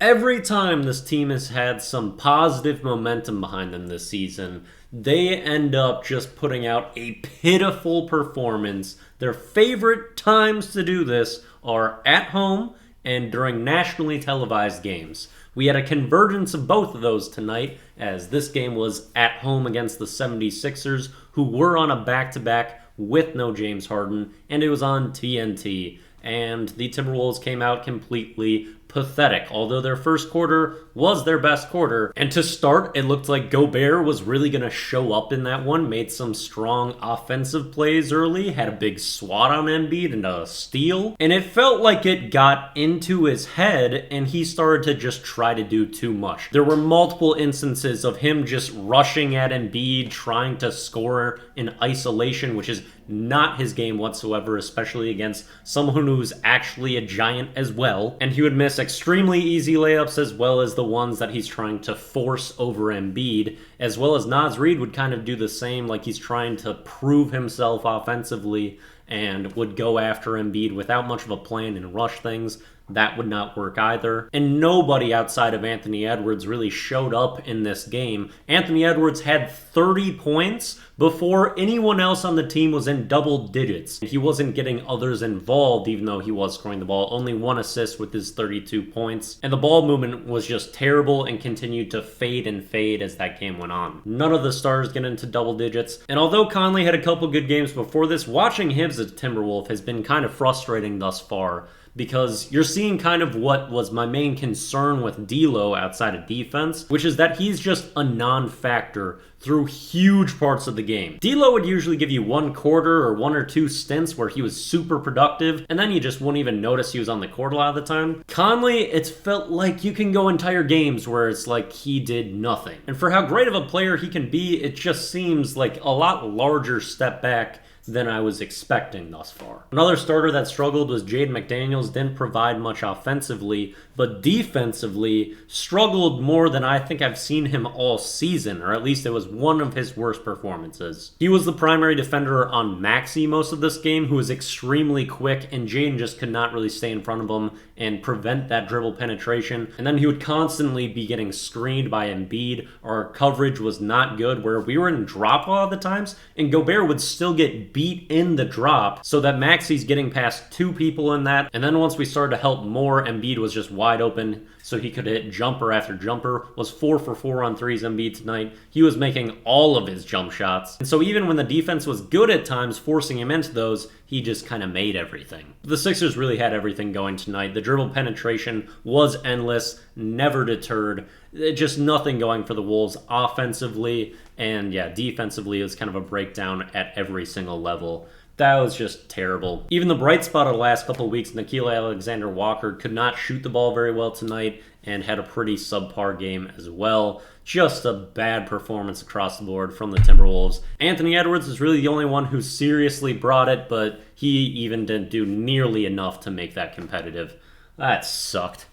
Every time this team has had some positive momentum behind them this season, they end up just putting out a pitiful performance. Their favorite times to do this are at home and during nationally televised games. We had a convergence of both of those tonight, as this game was at home against the 76ers, who were on a back-to-back with no James Harden, and it was on TNT. And the Timberwolves came out completely pathetic, although their first quarter was their best quarter. And to start, it looked like Gobert was really going to show up in that one, made some strong offensive plays early, had a big swat on Embiid and a steal, and it felt like it got into his head and he started to just try to do too much. There were multiple instances of him just rushing at Embiid, trying to score in isolation, which is not his game whatsoever, especially against someone who's actually a giant as well. And he would miss extremely easy layups as well as the ones that he's trying to force over Embiid, as well as Naz Reid would kind of do the same, like he's trying to prove himself offensively and would go after Embiid without much of a plan and rush things. That would not work either. And nobody outside of Anthony Edwards really showed up in this game. Anthony Edwards had 30 points before anyone else on the team was in double digits. He wasn't getting others involved, even though he was scoring the ball. Only one assist with his 32 points. And the ball movement was just terrible and continued to fade and fade as that game went on. None of the stars get into double digits. And although Conley had a couple good games before this, watching him as a Timberwolf has been kind of frustrating thus far, because you're seeing kind of what was my main concern with D'Lo outside of defense, which is that he's just a non-factor through huge parts of the game. D'Lo would usually give you one quarter or one or two stints where he was super productive, and then you just wouldn't even notice he was on the court a lot of the time. Conley, it's felt like you can go entire games where it's like he did nothing. And for how great of a player he can be, it just seems like a lot larger step back than I was expecting thus far. Another starter that struggled was Jaden McDaniels. Didn't provide much offensively, but defensively struggled more than I think I've seen him all season, or at least it was one of his worst performances. He was the primary defender on Maxey most of this game, who was extremely quick, and Jaden just could not really stay in front of him and prevent that dribble penetration. And then he would constantly be getting screened by Embiid. Our coverage was not good, where we were in drop a lot of the times, and Gobert would still get beat in the drop, so that Maxey's getting past two people in that. And then once we started to help more, Embiid was just wide open, so he could hit jumper after jumper. Was 4 for 4 on threes. Embiid tonight. He was making all of his jump shots. And so even when the defense was good at times, forcing him into those, he just kind of made everything. The Sixers really had everything going tonight. The dribble penetration was endless, never deterred. Just nothing going for the Wolves offensively, and yeah, defensively it was kind of a breakdown at every single level. That was just terrible. Even the bright spot of the last couple of weeks, Nickeil Alexander-Walker could not shoot the ball very well tonight and had a pretty subpar game as well. Just a bad performance across the board from the Timberwolves. Anthony Edwards is really the only one who seriously brought it, but he even didn't do nearly enough to make that competitive. That sucked.